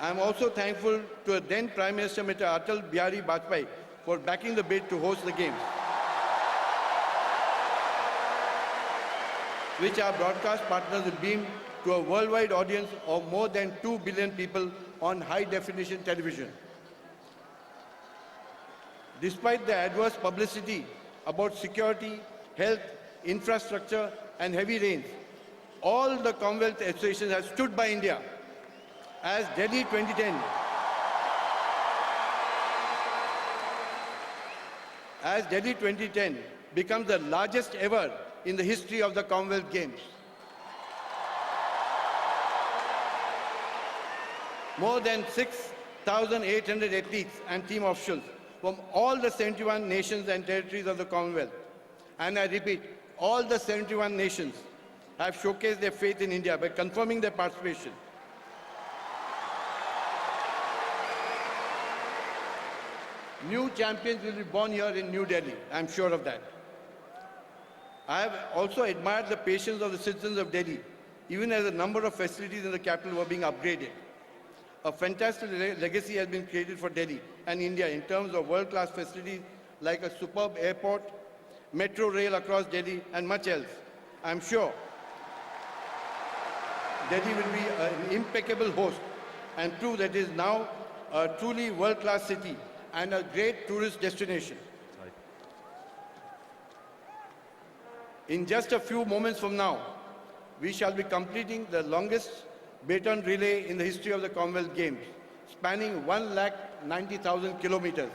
I am also thankful to then Prime Minister Mr. Atal Bihari Vajpayee for backing the bid to host the Games, which our broadcast partners will beam to a worldwide audience of more than 2 billion people on high-definition television. Despite the adverse publicity about security, health, infrastructure, and heavy rains, all the Commonwealth associations have stood by India as Delhi 2010 becomes the largest ever in the history of the Commonwealth Games. More than 6,800 athletes and team officials from all the 71 nations and territories of the Commonwealth, and I repeat, all the 71 nations have showcased their faith in India by confirming their participation. New champions will be born here in New Delhi, I'm sure of that. I have also admired the patience of the citizens of Delhi, even as a number of facilities in the capital were being upgraded. A fantastic legacy has been created for Delhi and India in terms of world-class facilities like a superb airport, metro rail across Delhi, and much else. I'm sure Delhi will be an impeccable host and prove that it is now a truly world-class city and a great tourist destination. In just a few moments from now, we shall be completing the longest baton relay in the history of the Commonwealth Games, spanning 190,000 kilometers.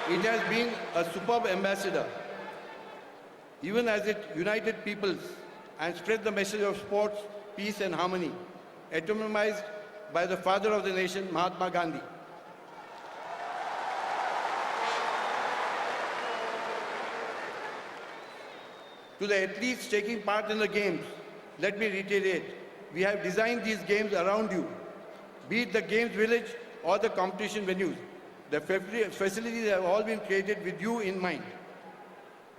It has been a superb ambassador, even as it united peoples and spread the message of sports, peace and harmony, epitomized by the father of the nation, Mahatma Gandhi. To the athletes taking part in the Games, let me reiterate, we have designed these Games around you, be it the Games village or the competition venues. The facilities have all been created with you in mind.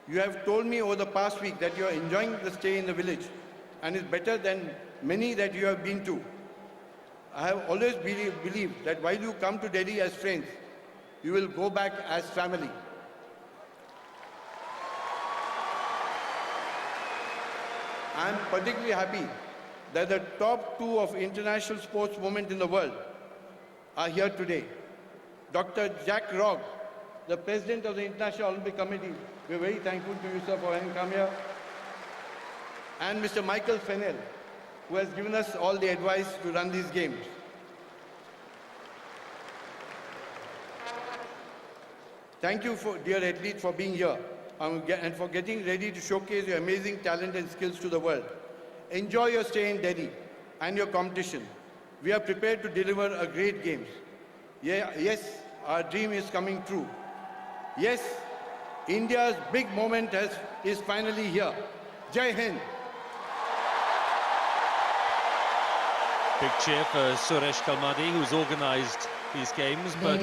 You have told me over the past week that you are enjoying the stay in the village and is better than many that you have been to. I have always believed that while you come to Delhi as friends, you will go back as family. I am particularly happy that the top two of international sports movement in the world are here today. Dr. Jack Rogge, the President of the International Olympic Committee, we are very thankful to you, sir, for having come here. And Mr. Michael Fennell, who has given us all the advice to run these Games. Thank you, dear athletes, for being here and for getting ready to showcase your amazing talent and skills to the world. Enjoy your stay in Delhi and your competition. We are prepared to deliver a great Games. Yes, our dream is coming true. Yes, India's big moment is finally here. Jai Hind. Big cheer for Suresh Kalmadi, who's organised these Games, but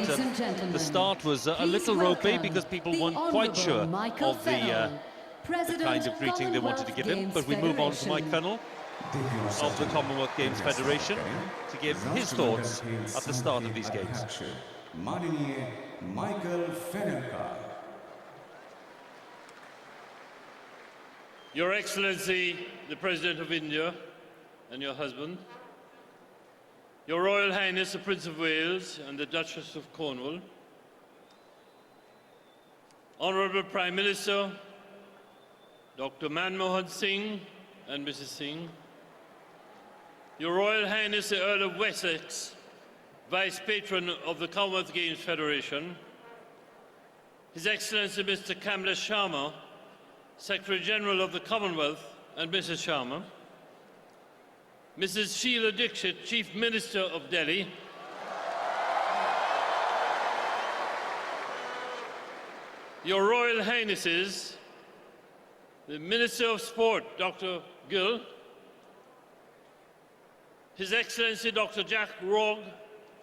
the start was a little ropey because people weren't quite sure of the kind of greeting they wanted to give him. But we move on to Mike Fennell of the Commonwealth Games Federation to give his thoughts at the start of these Games. Your Excellency, the President of India and your husband, Your Royal Highness the Prince of Wales and the Duchess of Cornwall, Honourable Prime Minister, Dr. Manmohan Singh and Mrs. Singh, Your Royal Highness the Earl of Wessex, Vice Patron of the Commonwealth Games Federation, His Excellency Mr. Kamlesh Sharma, Secretary General of the Commonwealth, and Mrs. Sharma, Mrs. Sheila Dixit, Chief Minister of Delhi, Your Royal Highnesses, the Minister of Sport, Dr. Gill, His Excellency Dr. Jack Rogge,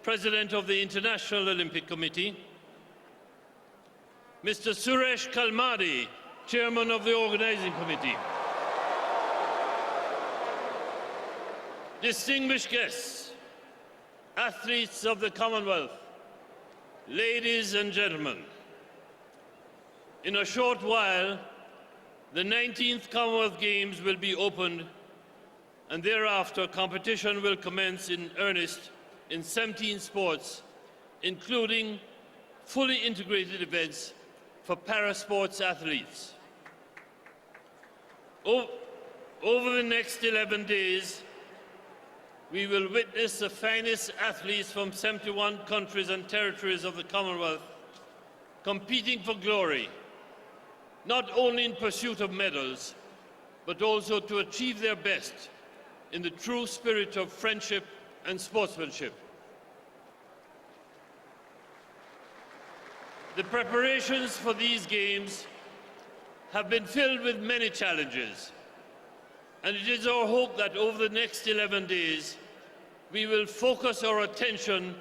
President of the International Olympic Committee, Mr. Suresh Kalmadi, Chairman of the Organising Committee, distinguished guests, athletes of the Commonwealth, ladies and gentlemen, in a short while, the 19th Commonwealth Games will be opened, and thereafter competition will commence in earnest in 17 sports, including fully integrated events for para-sports athletes. Over the next 11 days, we will witness the finest athletes from 71 countries and territories of the Commonwealth competing for glory, not only in pursuit of medals, but also to achieve their best in the true spirit of friendship and sportsmanship. The preparations for these games have been filled with many challenges, and it is our hope that over the next 11 days, we will focus our attention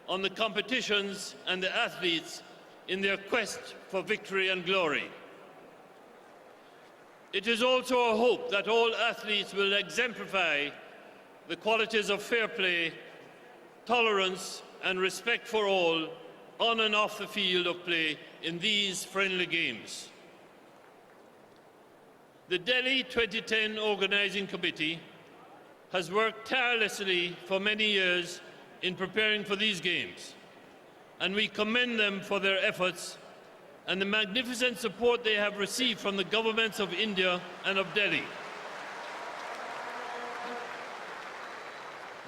on the competitions and the athletes in their quest for victory and glory. It is also our hope that all athletes will exemplify the qualities of fair play, tolerance, and respect for all on and off the field of play in these friendly games. The Delhi 2010 Organizing Committee has worked tirelessly for many years in preparing for these games, and we commend them for their efforts and the magnificent support they have received from the governments of India and of Delhi.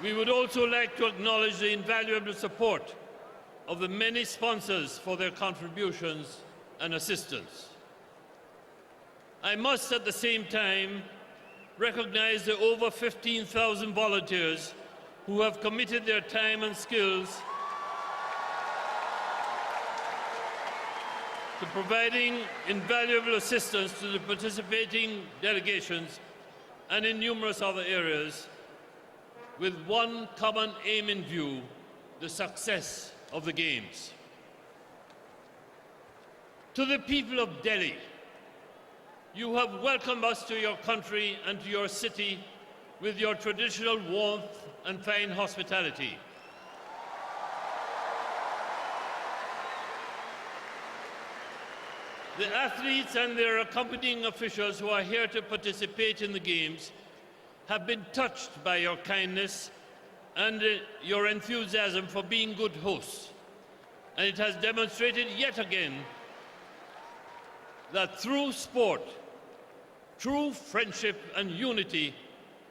We would also like to acknowledge the invaluable support of the many sponsors for their contributions and assistance. I must at the same time recognize the over 15,000 volunteers who have committed their time and skills to providing invaluable assistance to the participating delegations and in numerous other areas with one common aim in view: the success of the Games. To the people of Delhi, you have welcomed us to your country and to your city with your traditional warmth and fine hospitality. The athletes and their accompanying officials who are here to participate in the Games have been touched by your kindness and your enthusiasm for being good hosts. And it has demonstrated yet again that through sport, true friendship and unity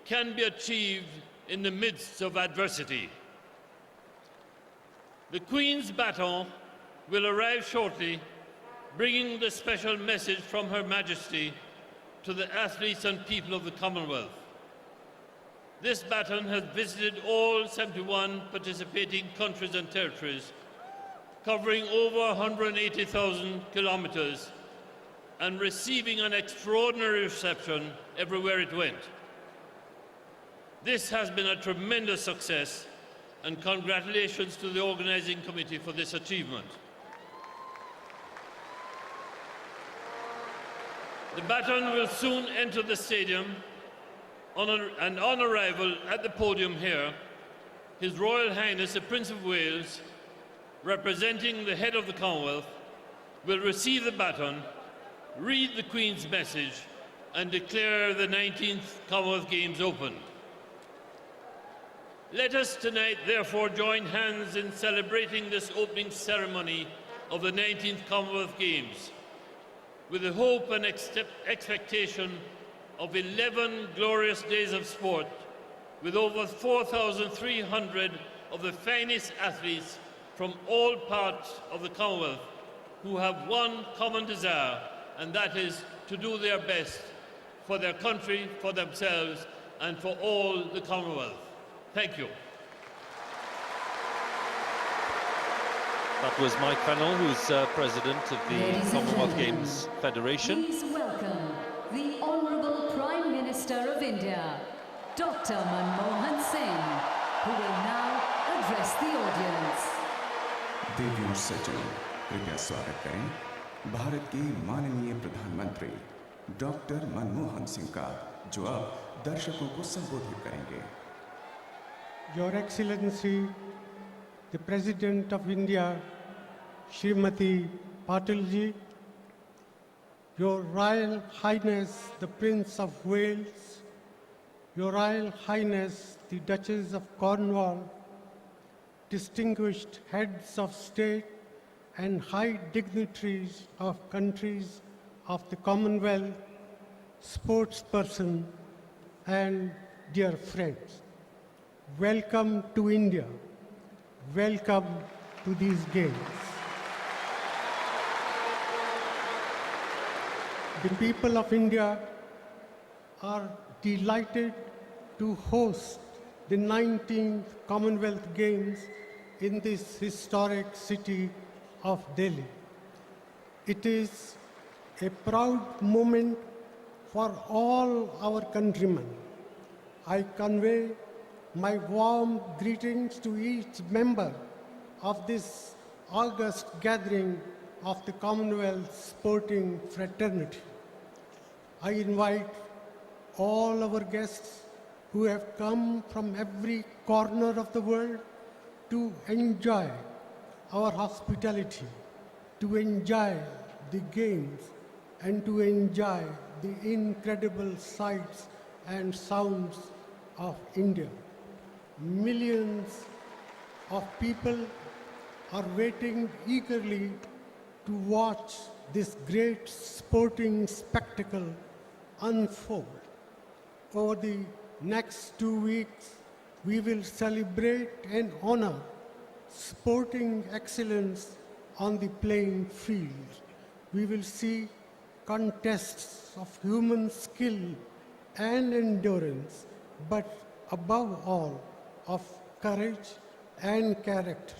can be achieved in the midst of adversity. The Queen's baton will arrive shortly, bringing the special message from Her Majesty to the athletes and people of the Commonwealth. This baton has visited all 71 participating countries and territories, covering over 180,000 kilometers and receiving an extraordinary reception everywhere it went. This has been a tremendous success, and congratulations to the organizing committee for this achievement. The baton will soon enter the stadium, and on arrival at the podium here, His Royal Highness the Prince of Wales, representing the head of the Commonwealth, will receive the baton, read the Queen's message, and declare the 19th Commonwealth Games open. Let us tonight, therefore, join hands in celebrating this opening ceremony of the 19th Commonwealth Games with the hope and expectation of 11 glorious days of sport with over 4,300 of the finest athletes from all parts of the Commonwealth who have one common desire, and that is to do their best for their country, for themselves, and for all the Commonwealth. Thank you. That was Mike Fennell, who's president of the Commonwealth Games Federation. Please welcome the Honourable Prime Minister of India, Dr. Manmohan Singh, who will now address the audience. देवियों सज्जनों, कृपया स्वागत करें भारत के माननीय प्रधानमंत्री doctor Manmohan Singh का, जो अब दर्शकों को संबोधित करेंगे। Your Excellency, the President of India, Srimati Patilji, Your Royal Highness, the Prince of Wales, Your Royal Highness, the Duchess of Cornwall, distinguished heads of state and high dignitaries of countries of the Commonwealth, sportsperson, and dear friends. Welcome to India. Welcome to these games. The people of India are delighted to host the 19th Commonwealth Games in this historic city of Delhi. It is a proud moment for all our countrymen. I convey my warm greetings to each member of this august gathering of the Commonwealth sporting fraternity. I invite all our guests who have come from every corner of the world to enjoy our hospitality, to enjoy the games, and to enjoy the incredible sights and sounds of India. Millions of people are waiting eagerly to watch this great sporting spectacle unfold. Over the next 2 weeks, we will celebrate and honor sporting excellence on the playing field. We will see contests of human skill and endurance, but above all, of courage and character.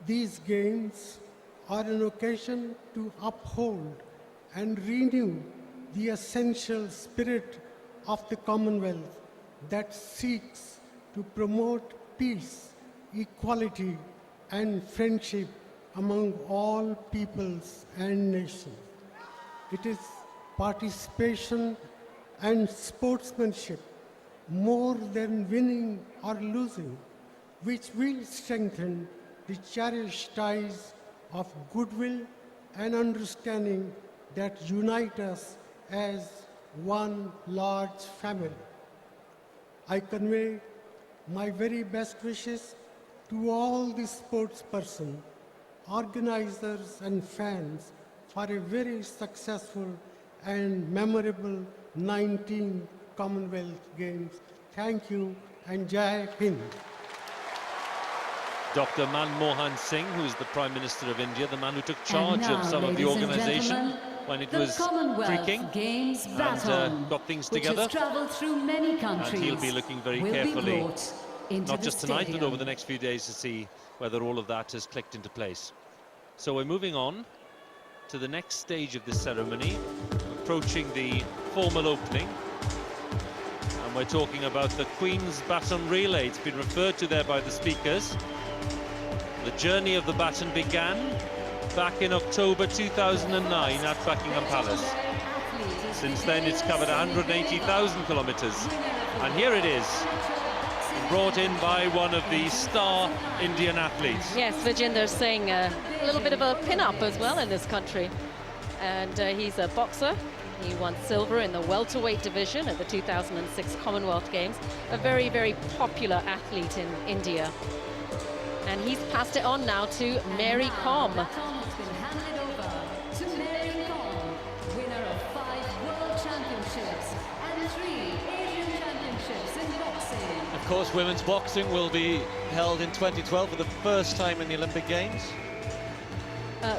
These games are an occasion to uphold and renew the essential spirit of the Commonwealth that seeks to promote peace, equality, and friendship among all peoples and nations. It is participation and sportsmanship, more than winning or losing, which will strengthen the cherished ties of goodwill and understanding that unite us as one large family. I convey my very best wishes to all the sportspersons, organizers, and fans for a very successful and memorable 19th Commonwealth Games. Thank you, and Jai Hind. Dr. Manmohan Singh, who's the Prime Minister of India, the man who took charge now, of some of the ladies and organisation gentlemen, when it the was Commonwealth creaking Games and baton, got things which together. has travelled through many countries, And he'll be looking very will carefully, be brought into not the just tonight, but stadium. over the next few days to see whether all of that has clicked into place. So we're moving on to the next stage of this ceremony, approaching the formal opening. And we're talking about the Queen's Baton Relay. It's been referred to there by the speakers. The journey of the baton began back in October 2009 at Buckingham Palace. Since then, it's covered 180,000 kilometres. And here it is, brought in by one of the star Indian athletes. Yes, Vijinder Singh, a little bit of a pin-up as well in this country. And he's a boxer. He won silver in the welterweight division at the 2006 Commonwealth Games. A very, very popular athlete in India. And he's passed it on now to Mary Kom. The baton has been handed over to Mary Kom, winner of 5 World Championships and 3 Asian Championships in boxing. Of course, women's boxing will be held in 2012 for the first time in the Olympic Games.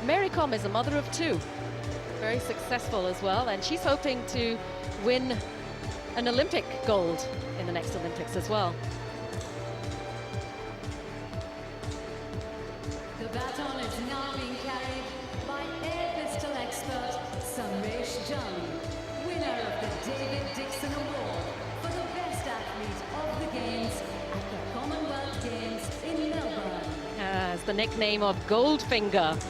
Mary Kom is a mother of 2, very successful as well, and she's hoping to win an Olympic gold in the next Olympics as well. The baton is now being carried by air pistol expert Samresh Jung, winner of the David Dixon Award for the best athlete of the Games at the Commonwealth Games in Melbourne. Has the nickname of Goldfinger.